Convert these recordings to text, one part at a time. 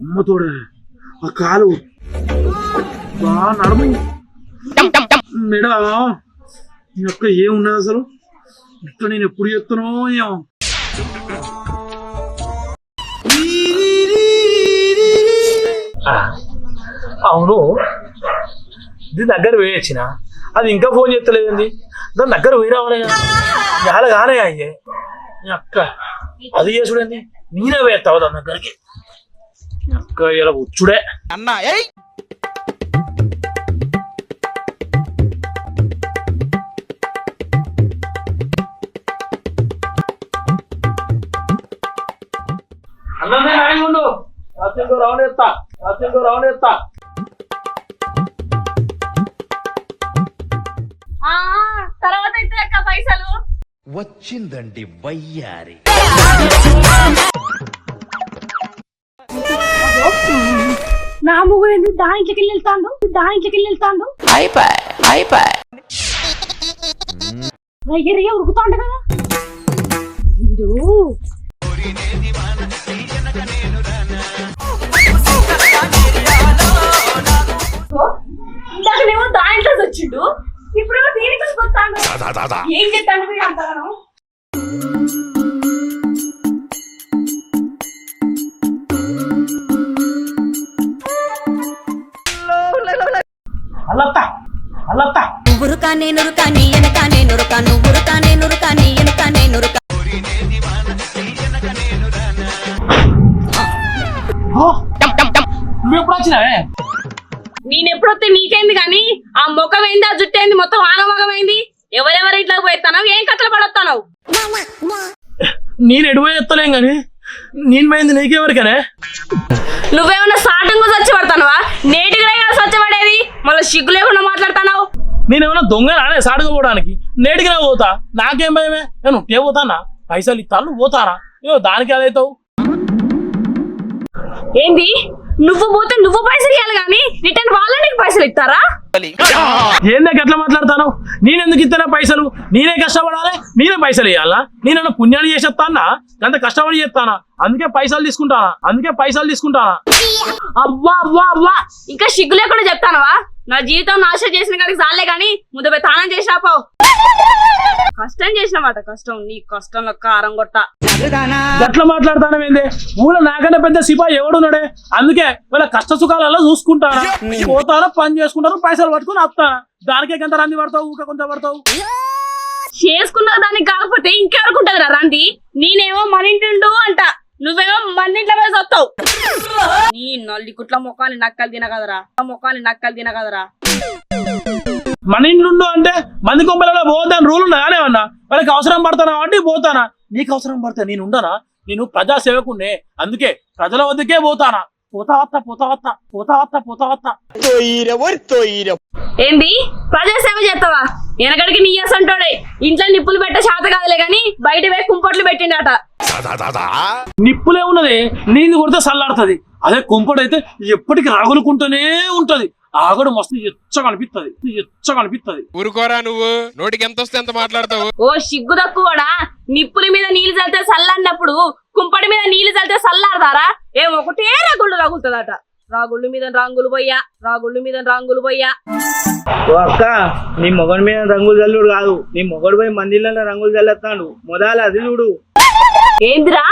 అమ్మతోడే ఆ కాలు బాగా నడుము మెడ యొక్క ఏమున్నది అసలు ఇట్లా నేను ఎప్పుడు చెప్తానో ఏమో. అవును దీని దగ్గర వేయొచ్చిన అది ఇంకా ఫోన్ చేస్తలేదండి. దాని దగ్గర పోయి రావాలి చాలా కానే అయ్యే అక్క అది చేసుడండి నేనే వేస్తావు దాని దగ్గరికి అక్క ఇలా వచ్చుడే అన్నా. అన్నమే నాయకుండు రాత్రింకో రౌండ్ ఎత్తా తర్వాత అయితే అక్క పైసలు వచ్చిందండి వయ్యారి. నా ముగ్గురు ఎందుకు దాంట్లోకి వెళ్తాడు దగ్గరగా ఉరుకుతాండు కదా వీడు. ఇందాకనేమో దాంట్లో వచ్చిండు, ఇప్పుడు దీనికి వస్తాను. ఏం చెప్తాను మీరు అంటాను? ఉరుకానే నురుకాని ఎనకానే నురుకాను ఉరుకానే నురుకాని ఎనకానే నురుకా. నువ్వు ఎప్పుడు వచ్చినావే? నేనెప్పుడొస్తే నీకేంది గాని ఆ ముఖం ఏంది ఆ జుట్టు ఏంది మొత్తం ఆగమగమైంది. ఎవరెవరు ఇట్లా పోయిస్తావు, ఏం కథలు పడొస్తావు? నేను ఎడువే ఎత్తలేం గాని నేను పోయింది నీకెవరికనే? నువ్వేమన్నా సాటంగా స్వచ్ఛ పడతానవా? నేటిగా స్వచ్ఛ పడేది మళ్ళీ సిగ్గు లేకుండా మాట్లాడతావు. నేనేమన్నా దొంగ నానే సాటుగా పోవడానికి? నేటికి నా పోతా, నాకేం భయమే? నేను ఏ పోతానా? పైసలు ఇస్తాను పోతానా? దానికి అదైతావు ఏంది? నువ్వు పోతే నువ్వు పైసలు ఇవ్వాలి గానీ రిటర్న్ వాళ్ళే నీకు పైసలు ఇస్తారా? ఏందా ఎట్లా మాట్లాడతాను? నేనెందుకు ఇస్తానా పైసలు? నేనే కష్టపడాలి, నేనే పైసలు ఇవ్వాలా? నేనన్నా పుణ్యాన్ని చేసేస్తానా? అంత కష్టపడి చేస్తానా? అందుకే పైసలు తీసుకుంటానా. అవ్వా అవ్వా అవ్వా ఇంకా సిగ్గు లేకుండా చెప్తానవా? నా జీవితం నాశనం చేసిన కాడికి చాలే గాని ముందు పోయి తానం చేసి రాపావు. కష్టం చేసినమాట కష్టం, నీ కష్టంలో కారం కొట్ట. ఎట్లా మాట్లాడతానవేంది? ఊళ్ళో నాకన్నా పెద్ద సిపాయి ఎవడున్నాడే? అందుకే వాళ్ళ కష్ట సుఖాలలో చూసుకుంటానా, పోతాను పని చేసుకుంటాను, పైసలు పట్టుకుని వస్తానా. దానికే కొంత రంది పడతావు, ఊక కొంత పడతావు. చేసుకున్న దానికి కాకపోతే ఇంకెవరుకుంటది రా రంది? నేనేమో మన ఇంటిండు అంట, నువ్వేమో మన ఇంట్లో పోయి వస్తావు. నీ నల్లి కుట్ల మొక్కాన్ని నక్కలు తినగదరా. మన ఇంట్లో అంటే మంది కొంపలలో పోతాను రూల్ ఉన్నానే అన్నా. వాళ్ళకి అవసరం పడతానా అంటే పోతానా? నీకు అవసరం పడతా నేను ఉండనా? నేను ప్రజాసేవకునే, అందుకే ప్రజల వద్దకే పోతానా. ఏంది ప్రజాసేవ చేస్తావా? వెనకడికి నీ అసంటోడే ఇంట్లో నిప్పులు పెట్టే శాత కాదులే గాని బయట పోయి కుంపట్లు పెట్టిండట. నిప్పులే ఉన్నది, నీళ్ళు కొడితే చల్లాడుతుంది. అదే కుంపడు అయితే ఎప్పటికి రాగులుకుంటూనే ఉంటది. ఆగడు మస్తు ఎచ్చగా అనిపిస్తుంది. ఊరుకోరా నువ్వు, నోటికి ఎంత వస్తే ఎంత మాట్లాడతావు. ఓ సిగ్గు తక్కువడా? నిప్పుల మీద నీళ్లు చల్లితే చల్లన్నప్పుడు కుంపడి మీద నీళ్లు చల్లితే చల్లారదారా? ఒకటే రాగుళ్ళు రగులుతుందట. రాగుళ్ళు మీద రంగులు పోయ్యా. ఓ అక్క, నీ మొగడి మీద రంగులు చల్లుడు కాదు, నీ మొగడు పోయి మందిలో రంగులు చల్లేస్తాడు. మొదలు అది చూడు. ఏందిరా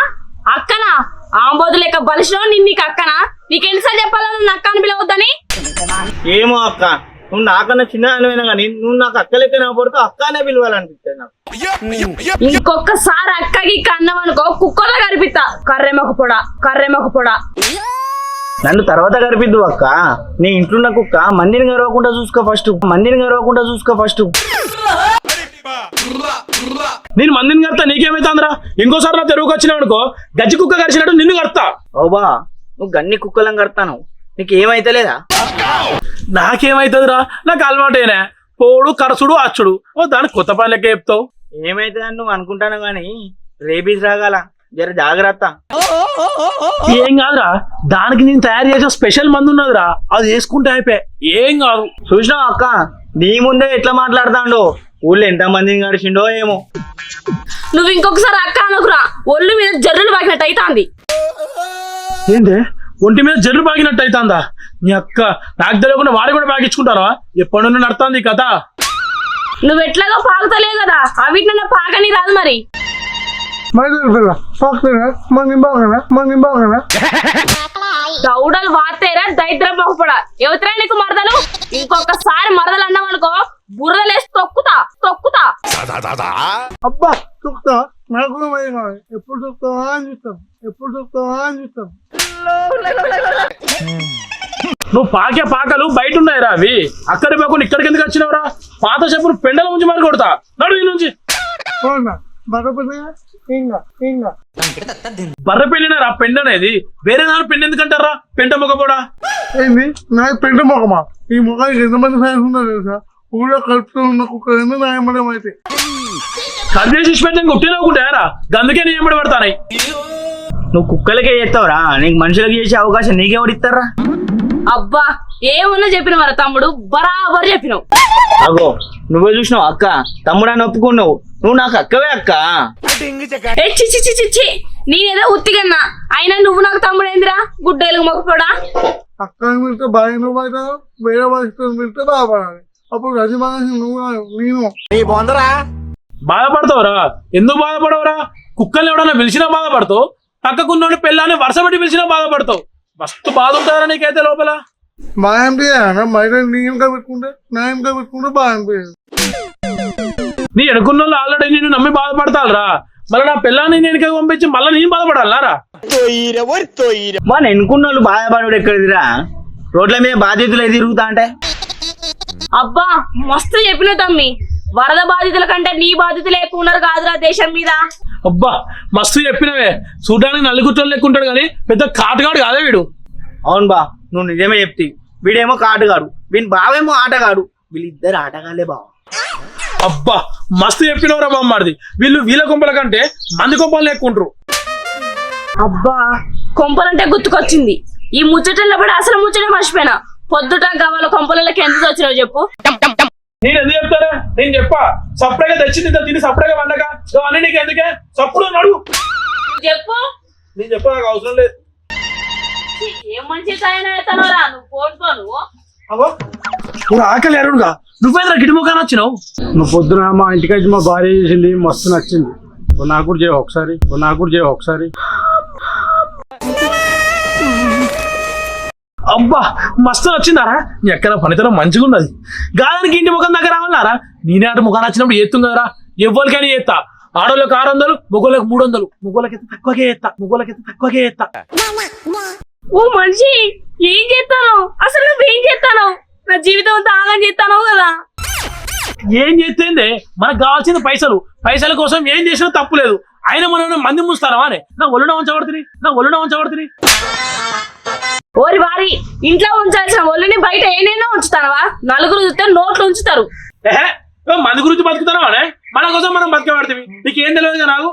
అక్కనా? ఆంబోతు లెక్క బలిసిన నీకు అక్కనా? నీకెన్నిసార్లు చెప్పాలా నన్ను అక్క అని పిలవద్దని? ఏమో అక్క, నువ్వు నాకన్నా చిన్న అనివైనా కానీ నువ్వు నాకు అక్క లెక్క పడుతూ అక్కనే పిలవాలనిపిస్తుంది నాకు. ఇంకొకసారి అక్కకి కన్నం అనుకో కుక్కలా కనిపిస్తా. కర్రెమొక పొడ. నన్ను తర్వాత కనిపిద్దు అక్క. నీ ఇంట్లో కుక్క మందిని గరవకుండా చూసుకో ఫస్ట్. నేను మందిని కడతా, నీకేమైతుందిరా? ఇంకోసారి నా తెరువుకు వచ్చినావు అనుకో గజ్జి కుక్క కరిచినట్టు నిన్ను కడతా. ఓబా, నువ్వు గన్ని కుక్కలను కడతాను, నీకు ఏమైతలేదా? నాకేమైతుందిరా? నాకు అలవాటేనా పోడు కరసుడు అచ్చుడు. దానికి కొత్త పని లెక్క చెప్తావు. ఏమైతే నువ్వు అనుకుంటాను గాని రేబీస్ రాగాల జర జాగ్రత్త. ఏం కాదురా, దానికి నేను తయారు చేసే స్పెషల్ మందు ఉన్నదిరా, అది వేసుకుంటే అయిపోయి ఏం కాదు. చూసినావు అక్క, నీ ముందే ఎట్లా మాట్లాడతాండో, ఊళ్ళో ఎంత మందిని గడిచిండో ఏమో. నువ్వు ఇంకొకసారి అక్క అనుకురా, ఒళ్ళు మీద జర్రులు బాగినట్టు అవుతాంది. ఏంటి ఒంటి మీద జర్రు బాగినట్టు అవుతుందా? నీ అక్క నాకు తెలియకుండా వాడి కూడా బాగించుకుంటారా? ఎప్పటి నుండి నడుతుంది ఈ కథ? నువ్వు ఎట్లాగో పాకుతలేవు కదా, అవిటి నన్ను పాకని రాదు మరి. దౌడలు వాతేరా దైద్ర బాగుపడా. ఎవతరా నీకు మరదలు? ఇంకొకసారి మరదలు అన్నావనుకో బుర్రలేసి తొక్కుతా తొక్కుతా. అబ్బా చూస్తా, నాకు కూడా భయం కావాలి. ఎప్పుడు చూస్తావా అని చూస్తాం, ఎప్పుడు చూస్తావా అని చూస్తాం. నువ్వు పాకే పాకలు బయట ఉన్నాయిరా, అవి అక్కడి పోకుండా ఇక్కడికి ఎందుకు వచ్చినావురా? పాత చెప్పులు పెండల నుంచి మరి కొడతా, నడు ఈ నుంచి. బర్ర పెళ్ళినారా పెండ అనేది? వేరే దాని పెండ ఎందుకంటారా? పెంట మొగపోడా ఏంది నాకు పెంట మొఖమా? ఈ మొఖానికి ఎంతమంది ఫ్యాన్స్ ఉన్నారు తెలుసా? ఊళ్ళో కలుపుతూ ఉన్న కుక్కలు నాయమడం అయితే కర్జేసి పెట్టిన కొట్టినవుకుంటారా, అందుకే నేను ఎంబడి పడతానాయి. నువ్వు కుక్కలకే చేస్తావురా, నీకు మనుషులకు చేసే అవకాశం నీకెవడిస్తారా? అబ్బా ఏమన్నా చెప్పిన మరి తమ్ముడు, బరాబర్ చెప్పినావు. అగో నువ్వే చూసినావు అక్క, తమ్ముడాన్ని ఒప్పుకున్నావు, నువ్వు నాకు అక్కవే అక్క. ఏ చిచ్చి చిచ్చి చి, నేనేదో ఉత్తిగన్నా, అయినా నువ్వు నాకు తమ్ముడేందిరా గుడ్డేలుగు మొక్కుపోడా. అక్కని పిలిస్తే బాగా నువ్వు అవుతావు, వేరే భాషతో పిలిస్తే బాధపడాలి. అప్పుడు రజి భాష నువ్వు నేను బాధపడతావురా? ఎందుకు బాధపడవురా? కుక్కల్ని ఎవడన్నా పిలిచినా బాధపడతావు, పక్కకున్న పెళ్ళాన్ని వరుస పెట్టి పిలిచినా బాధపడతావు. మస్తు బాధ ఉంటారా నీకైతే లోపల? బాగా అనిపించాను బయట నీ ఇంకా పెట్టుకుంటే నా ఇంకా పెట్టుకుంటే బాగా అనిపించదు. నీ ఎనుకున్న వాళ్ళు ఆల్రెడీ నేను నమ్మి బాధపడతారా, మళ్ళీ నా పిల్లాన్ని నేను పంపించి మళ్ళీ నేను బాధపడాలరా? మన ఎన్నుకున్న వాళ్ళు బాధపడు ఎక్కడిదిరా? రోడ్ల మీద బాధ్యతలు తిరుగుతా అంటే. అబ్బా మస్తు చెప్పినావు తమ్మి, వరద బాధితుల కంటే నీ బాధితులు ఎక్కువ ఉన్నారు కాదురా దేశం మీద. అబ్బా మస్తు చెప్పినవే, చూడడానికి నలుగురు లెక్కుంటాడు కానీ పెద్ద కాటుగాడు కాదే వీడు. అవును బా, నువ్వు నిజమే చెప్తి. వీడేమో కాటుగాడు, వీని బావేమో ఆటగాడు, వీళ్ళిద్దరు ఆటగాళ్ళే బావ. అబ్బా మస్తు చెప్పినవరా బామ్మాడిది. వీళ్ళు వీళ్ళ కొంపల కంటే మంది కొంపలు లెక్కుంటారు. అబ్బా కొంపలంటే గుర్తుకొచ్చింది, ఈ ముచ్చటల్లో పడి అసలు ముచ్చట మర్చిపోయినా. పొద్దుట గవాల కొంపలకి ఎంత వచ్చినావు చెప్పు. నేను ఎందుకు చెప్తారా? నేను చెప్పా, సపరేట్గా తెచ్చింది తిని సపరేట్గా వండక అన్నీ నీకు ఎందుకే? సప్పుడు నడు చెప్పు. నేను చెప్పా, నాకు అవసరం లేదు. ఏం మంచి తయారైతానోరా నువ్వు పోనుకో. నువ్వు అవ్వ ఆకలి అరుడుగా నువ్వేంద్ర గిడిముఖాన్ని వచ్చినావు? నువ్వు పొద్దున మా ఇంటికి వచ్చి మా భార్య చేసింది మస్తు నచ్చింది. నాకు కూడా చేయ ఒకసారి, నాకు కూడా చేయ ఒకసారి. అబ్బా మస్తు వచ్చిందారా? ఎక్కడ పనితనం మంచిగా ఉన్నది. గాదానికి ఇంటి ముఖం దగ్గర రావాలరా? నేనే అటు ముఖాన్ని వచ్చినప్పుడు ఎత్తుంది కదరా, ఎవరికైనా ఎత్తా. ఆడోళ్ళకి 600, మొగోళ్ళకి 300, మొగోళ్ళకి తక్కువకే ఎత్తా, మొగోళ్ళకి తక్కువకే ఎత్తా. ఓ మనిషి ఏం చేస్తాను అసలు? నువ్వేం చేస్తాను? నా జీవితం అంతా ఆగం చేస్తాను కదా. ఏం చేస్తేందే? మనకు కావాల్సిన పైసలు, పైసల కోసం ఏం చేసినా తప్పులేదు. ఆయన మనం మంది ముస్తారా అని నా ఒళ్ళున ఉంచబడుతుంది, నా ఒళ్ళున ఉంచబడుతుంది. ఓరి వారి, ఇంట్లో ఉంచాల్సిన ఒళ్ళుని బయట ఏనైనా ఉంచుతానవా? నలుగురు చూస్తే నోట్లు ఉంచుతారు. మంది గురించి బతుకుతారా అనే? మన కోసం మనం బతికబడుతుంది. నీకేం తెలియదు నాకు.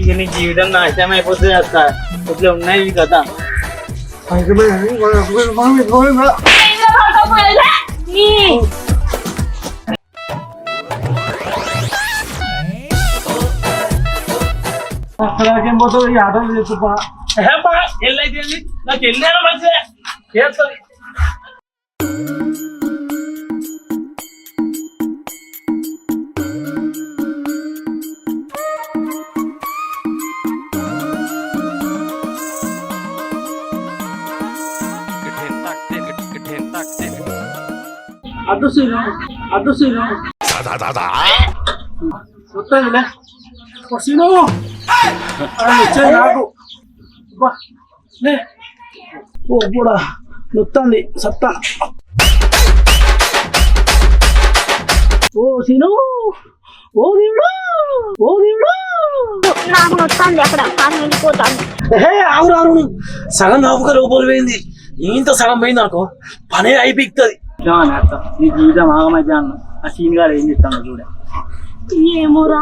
ఇక నీ జీవితం నాశనం అయిపోతుంది అక్క, ఇట్లా ఉన్నాయి కదా. అక్కడికేం పోతుంది ఈ ఆటలు చెప్పుకో. ఎల్లైతే నాకు వెళ్ళాను మంచిదే చేస్తుంది. అడ్డు సీను వస్తుందిలే సీను వచ్చేది నాకు. ఓ కూడా నొత్తంది సత్తా. ఓ సీను, ఓ దేవుడు, ఓ దేవుడు. నాకు నొత్తాంది అక్కడ కాలు వెళ్ళిపోతాను. ఆవురారు సగం నాపుగా లోపల పోయింది, ఇంత సగం పోయింది అనుకో పనే అయిపోతుంది. నీ జీవితం ఆగమైతే అన్న, ఆ సీన్ గారు ఏం చెప్తాను చూడ. ఏమోరా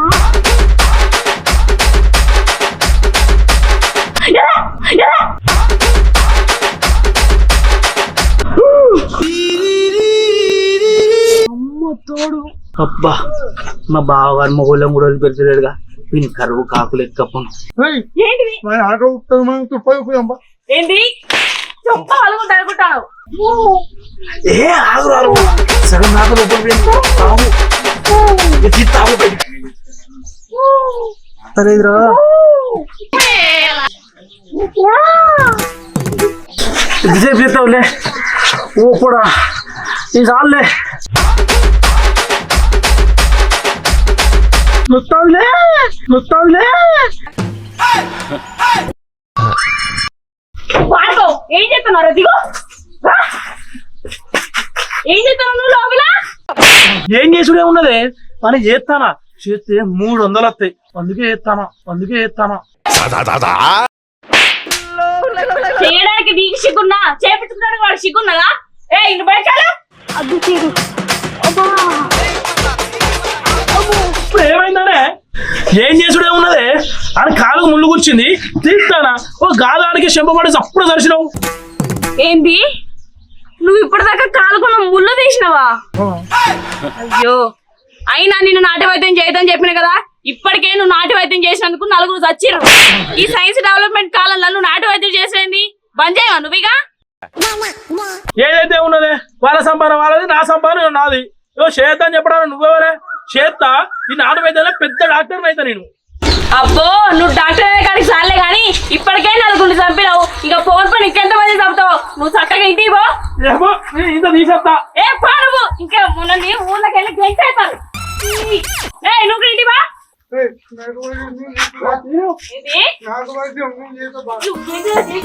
అమ్మ తోడు. అబ్బా మా బావగారు మొగోళ్ళం కూడా పెడతలేడుగా వీని కరువు కాకులు ఎక్కప్పను. ఏంటిది మన ఆటో మనం పోయిపోయాం ఏంటి చొప్ప అలుగుంటా అనుకుంటాను. ఏ ఆగు రారు సగం నాకు లోపల తాగు ఎత్తి తాగు బయటికి. సరేదిరా ఎంతసేపు చేస్తావులే ఓ కూడా ఈ చాలులే మొత్తంలే మొత్తంలే. వాడుకో ఏం చేస్తున్నావు దిగో రా. ఏం చేస్తున్నావు నువ్వు లోపల? ఏం చేసుడే ఉన్నదే పని చేస్తానా చేస్తే 300 వస్తాయి అందుకే చేస్తానా చేయడానికి నీకు సిగ్గున్నా చేపించుకోవడానికి వాడు సిగ్గున్నదా? ఏ ఇన్ని బయటలు అద్దు తీరు. ఇప్పుడు ఏమైందనే ఏం చేసుడే ఉన్నదే అని కాలుకు ముళ్ళు కూర్చుంది తీస్తానా ఓ గాదానికి చెంపబడి అప్పుడు దర్శనం. ఏంది నువ్వు ఇప్పటిదాకా కాలుకున్న ముళ్ళు తీసినవా? అయ్యో అయినా నిన్ను నాటి వైద్యం చేయదని చెప్పిన కదా. ఇప్పటికే నువ్వు నాటి వైద్యం చేసినందుకు 4 చచ్చిరు. ఈ సైన్స్ డెవలప్మెంట్ కాలంలో నువ్వు నాటి వైద్యం చేసేది బంద్ చేయవా నువ్వుగా? ఏదైతే ఉన్నదే వాళ్ళ సంపాదన వాళ్ళది నా సంపాదన నాది. చేద్దా అని చెప్పడానికి నువ్వెవరే? చేస్తా ఈ నాటు వైద్యంలో పెద్ద డాక్టర్ అయితే నేను. అబ్బో నువ్వు డాక్టర్ అయ్యే కాడికి చాలే గాని ఇప్పటికే 4 చంపినావు. ఇక ఫోన్ పని ఇంకెంత మంది చంపుతావు? నువ్వు చక్కగా ఇంటికి పో. ఏమో ఇంత తీసేస్తా. ఏ పో నువ్వు. ఇంకా మొన్న ఊళ్ళకి వెళ్ళి గెంటేస్తారు. ఏ నువ్వు ఇంటికి పో. ఏంది? నాకు వైద్యం నువ్వు చేత బా. నువ్వు గెంటేసి